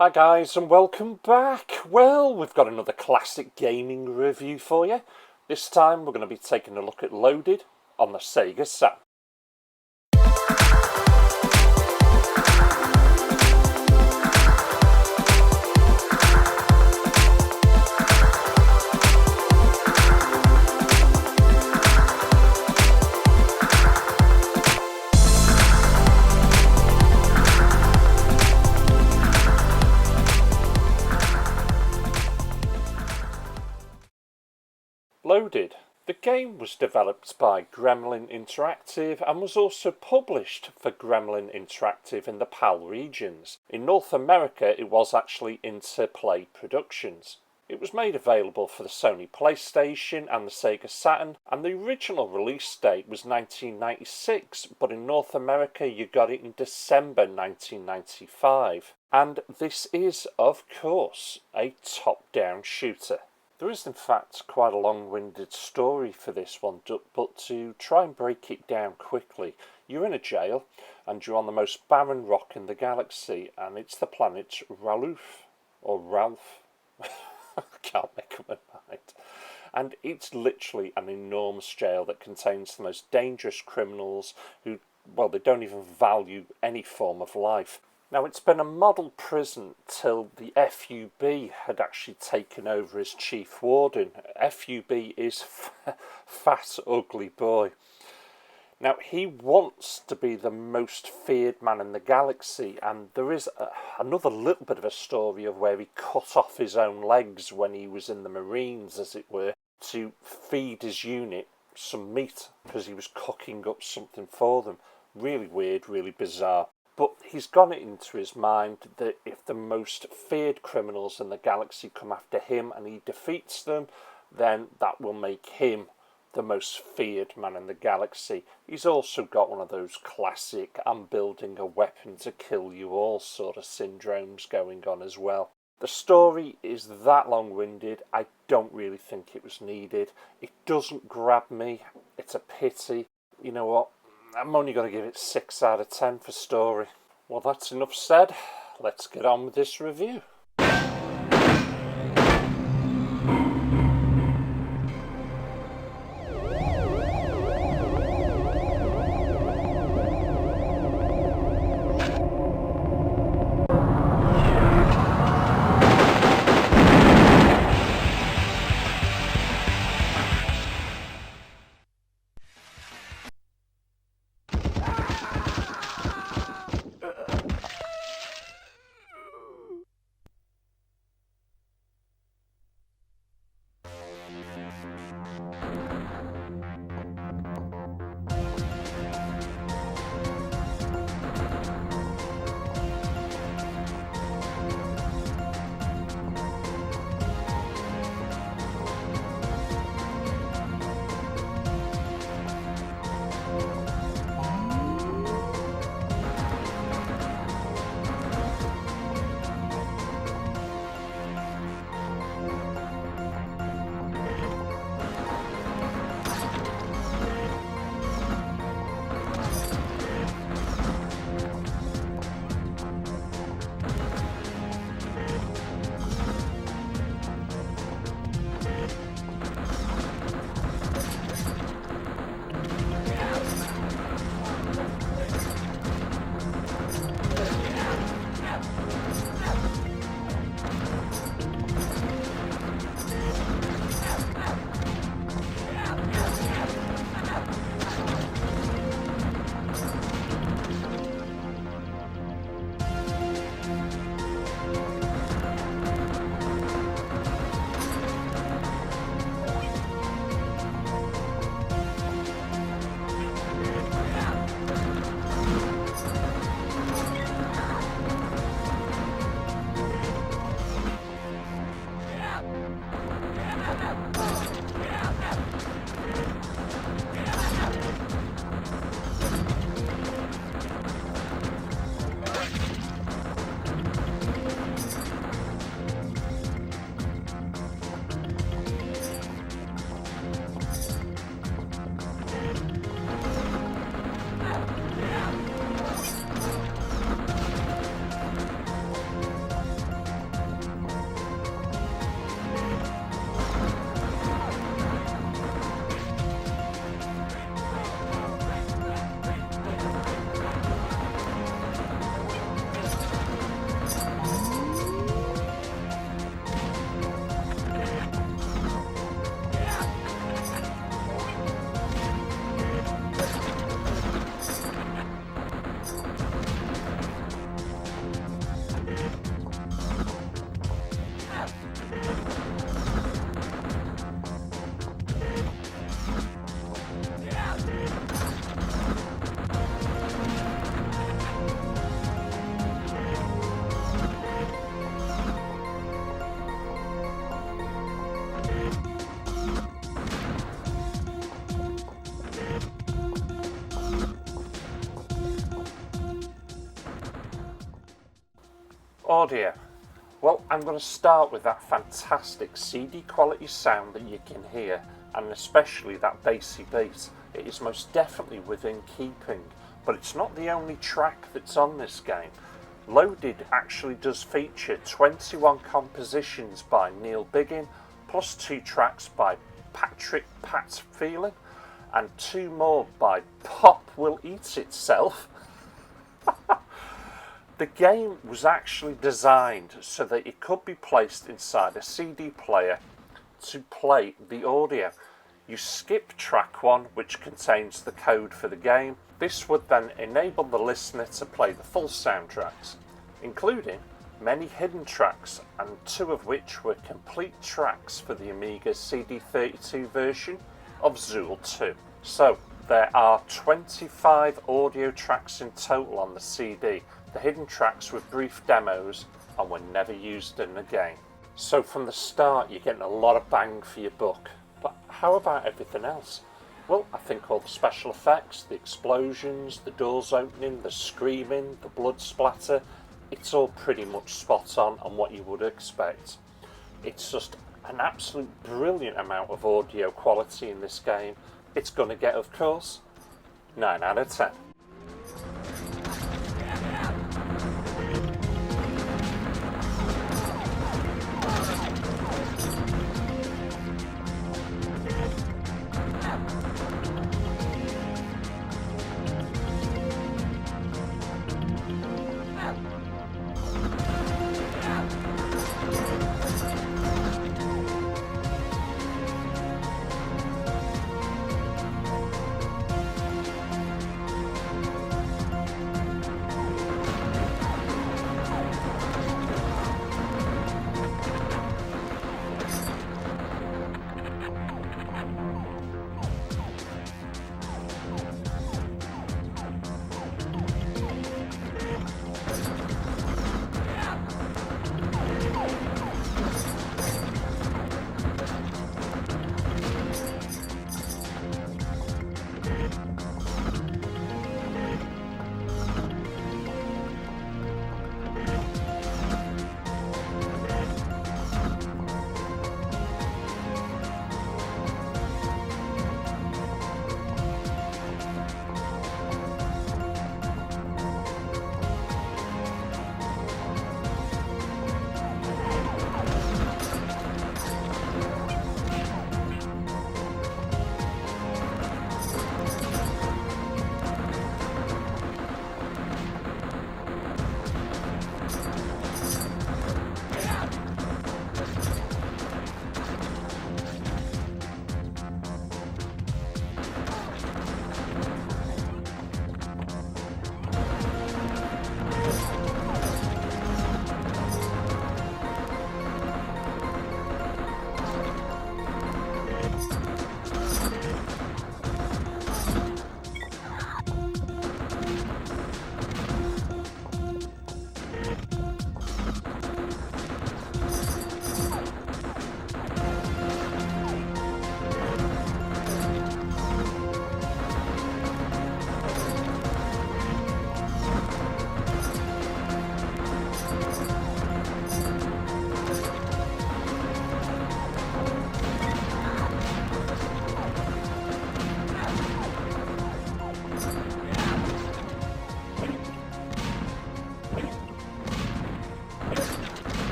Hi guys and welcome back. Well, we've got another classic gaming review for you. This time we're going to be taking a look at Loaded on the Sega Saturn. Loaded. The game was developed by Gremlin Interactive and was also published for Gremlin Interactive in the PAL regions. In North America it was actually Interplay Productions. It was made available for the Sony PlayStation and the Sega Saturn, and the original release date was 1996, but in North America you got it in December 1995. And this is, of course, a top-down shooter. There is in fact quite a long-winded story for this one, but to try and break it down quickly, you're in a jail and you're on the most barren rock in the galaxy, and it's the planet Ralph, or Ralph, I can't make up my mind. And it's literally an enormous jail that contains the most dangerous criminals who, well, they don't even value any form of life. Now, it's been a model prison till the FUB had actually taken over as chief warden. FUB is Fat Ugly Boy. Now, he wants to be the most feared man in the galaxy, and there is another little bit of a story of where he cut off his own legs when he was in the Marines, as it were, to feed his unit some meat, because he was cooking up something for them. Really weird, really bizarre. But he's got it into his mind that if the most feared criminals in the galaxy come after him and he defeats them, then that will make him the most feared man in the galaxy. He's also got one of those classic "I'm building a weapon to kill you all" sort of syndromes going on as well. The story is that long-winded, I don't really think it was needed. It doesn't grab me, it's a pity. You know what? I'm only going to give it 6 out of 10 for story. Well, that's enough said. Let's get on with this review. Audio. Well, I'm going to start with that fantastic CD quality sound that you can hear, and especially that bassy beat. It is most definitely within keeping, but it's not the only track that's on this game. Loaded actually does feature 21 compositions by Neil Biggin, plus 2 tracks by Patrick Pat Phelan, and 2 more by Pop Will Eat Itself. The game was actually designed so that it could be placed inside a CD player to play the audio. You skip track 1, which contains the code for the game. This would then enable the listener to play the full soundtracks, including many hidden tracks, and 2 of which were complete tracks for the Amiga CD32 version of Zool 2. So there are 25 audio tracks in total on the CD. The hidden tracks were brief demos and were never used in the game. So from the start you're getting a lot of bang for your buck. But how about everything else? Well, I think all the special effects, the explosions, the doors opening, the screaming, the blood splatter, it's all pretty much spot on what you would expect. It's just an absolute brilliant amount of audio quality in this game. It's going to get, of course, 9 out of 10.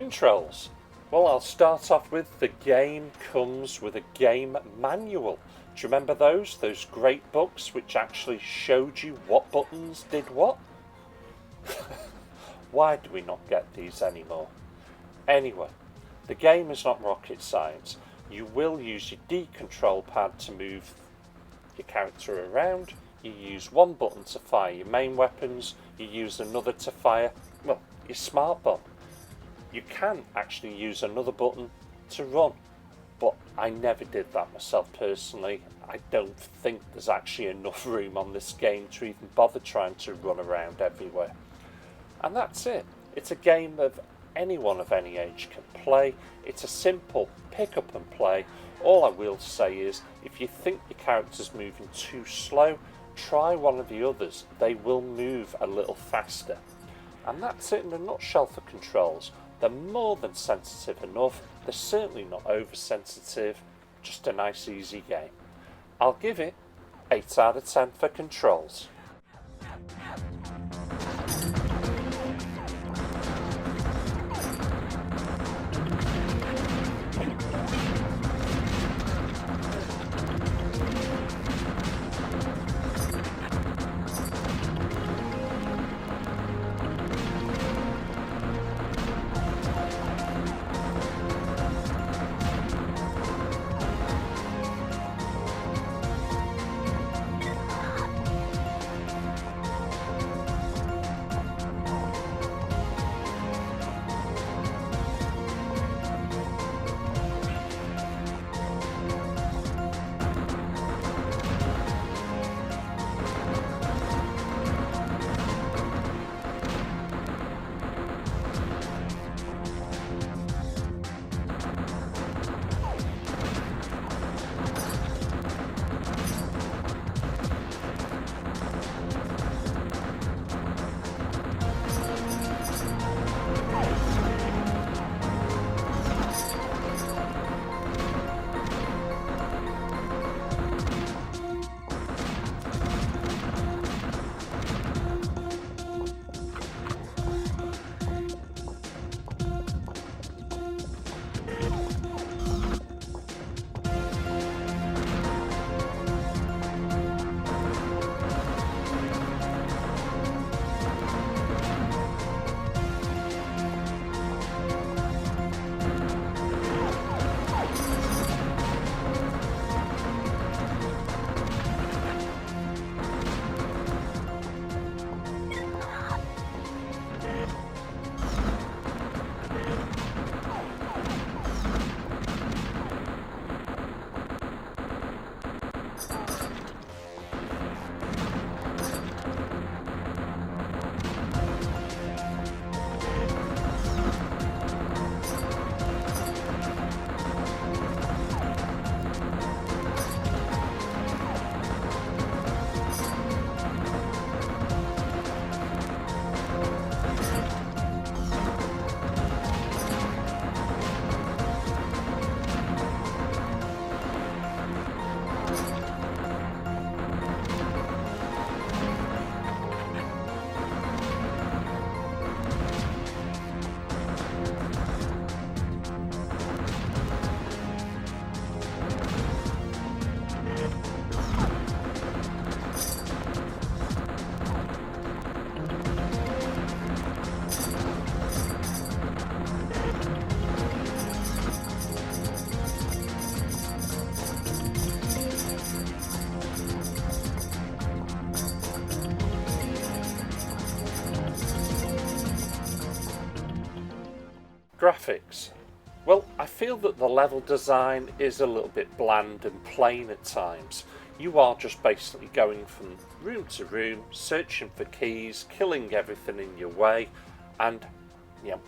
Intros. Well, I'll start off with the game comes with a game manual. Do you remember those? Those great books which actually showed you what buttons did what? Why do we not get these anymore? Anyway, the game is not rocket science. You will use your D control pad to move your character around. You use one button to fire your main weapons. You use another to fire, well, your smart bomb. you can actually use another button to run, but I never did that myself personally. I don't think there's actually enough room on this game to even bother trying to run around everywhere. And that's it. It's a game of anyone of any age can play. It's a simple pick up and play. All I will say is, if you think your character's moving too slow, try one of the others. They will move a little faster. And that's it in a nutshell for controls. They're more than sensitive enough. They're certainly not oversensitive. Just a nice easy game. I'll give it 8 out of 10 for controls. Graphics. Well, I feel that the level design is a little bit bland and plain at times. You are just basically going from room to room, searching for keys, killing everything in your way, and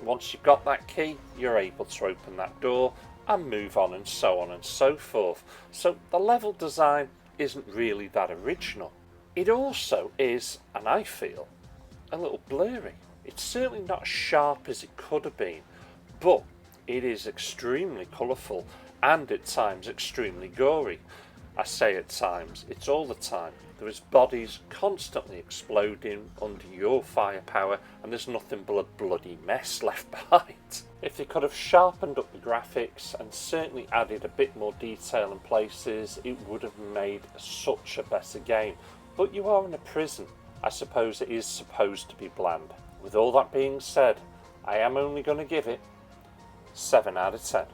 once you've got that key, you're able to open that door and move on, and so on and so forth. So the level design isn't really that original. It also is, and I feel, a little blurry. It's certainly not as sharp as it could have been, but it is extremely colourful and at times extremely gory. I say at times, it's all the time. There is bodies constantly exploding under your firepower, and there's nothing but a bloody mess left behind. If they could have sharpened up the graphics and certainly added a bit more detail in places, it would have made such a better game. But you are in a prison. I suppose it is supposed to be bland. With all that being said, I am only going to give it 7 out of 10.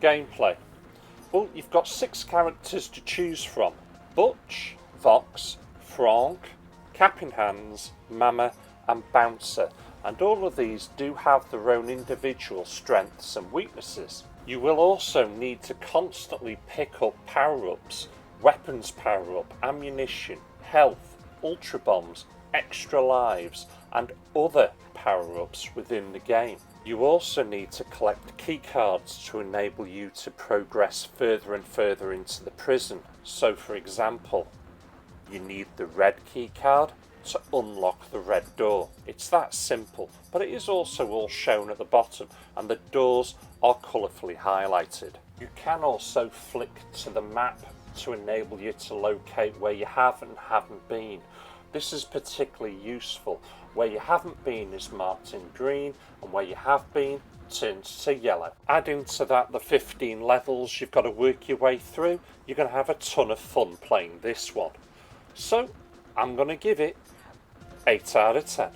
gameplay? Well, you've got 6 characters to choose from: Butch, Vox, Frank, Cap in Hands, Mama and Bouncer, and all of these do have their own individual strengths and weaknesses. You will also need to constantly pick up power-ups, weapons power-up, ammunition, health, ultra bombs, extra lives and other power-ups within the game. You also need to collect key cards to enable you to progress further and further into the prison. So for example, you need the red key card to unlock the red door. It's that simple, but it is also all shown at the bottom and the doors are colourfully highlighted. You can also flick to the map to enable you to locate where you have and haven't been. This is particularly useful. Where you haven't been is marked in green and where you have been turns to yellow. Adding to that the 15 levels you've got to work your way through, you're going to have a ton of fun playing this one. So I'm going to give it 8 out of 10.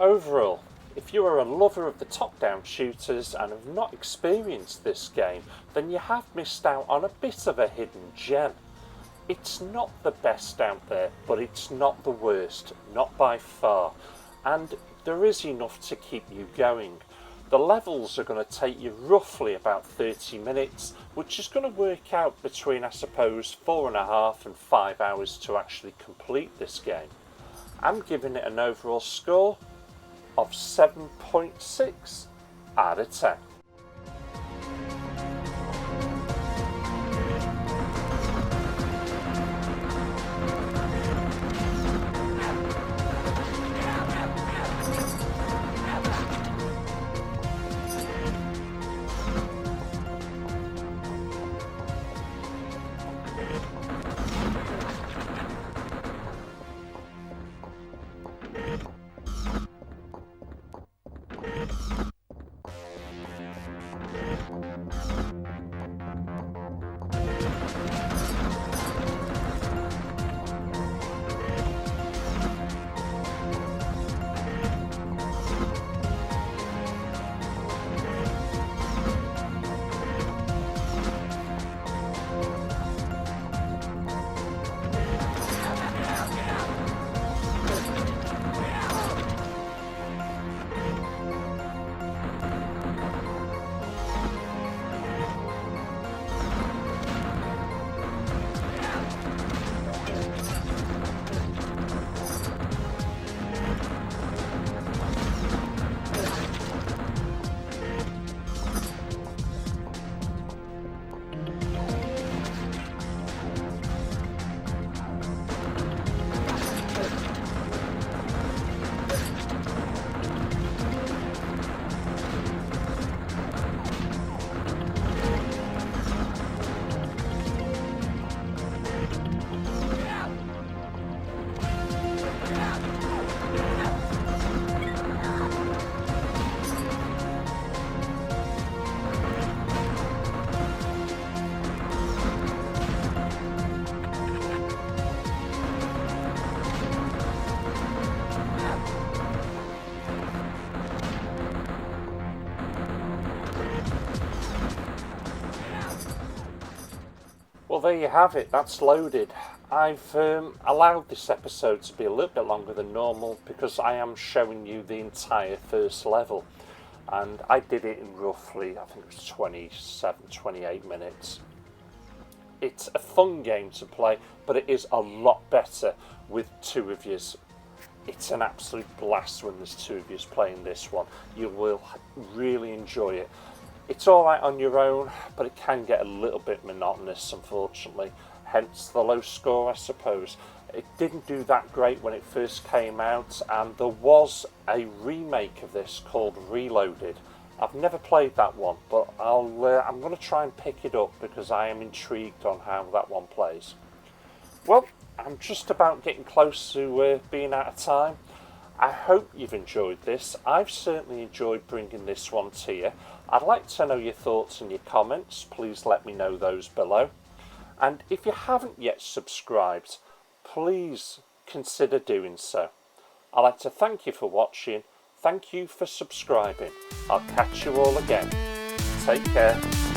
Overall, if you are a lover of the top-down shooters and have not experienced this game, then you have missed out on a bit of a hidden gem. It's not the best out there, but it's not the worst, not by far, and there is enough to keep you going. The levels are going to take you roughly about 30 minutes, which is going to work out between, I suppose, 4.5 and 5 hours to actually complete this game. I'm giving it an overall score of 7.6 out of 10. Well, there you have it, that's loaded. I've allowed this episode to be a little bit longer than normal because I am showing you the entire first level. And I did it in roughly, I think it was 27, 28 minutes. It's a fun game to play, but it is a lot better with two of yous. It's an absolute blast when there's two of yous playing this one. You will really enjoy it. It's alright on your own, but it can get a little bit monotonous, unfortunately. Hence the low score, I suppose. It didn't do that great when it first came out, and there was a remake of this called Reloaded. I've never played that one, but I'm going to try and pick it up because I am intrigued on how that one plays. Well, I'm just about getting close to being out of time. I hope you've enjoyed this. I've certainly enjoyed bringing this one to you. I'd like to know your thoughts and your comments. Please let me know those below. And if you haven't yet subscribed, please consider doing so. I'd like to thank you for watching. Thank you for subscribing. I'll catch you all again. Take care.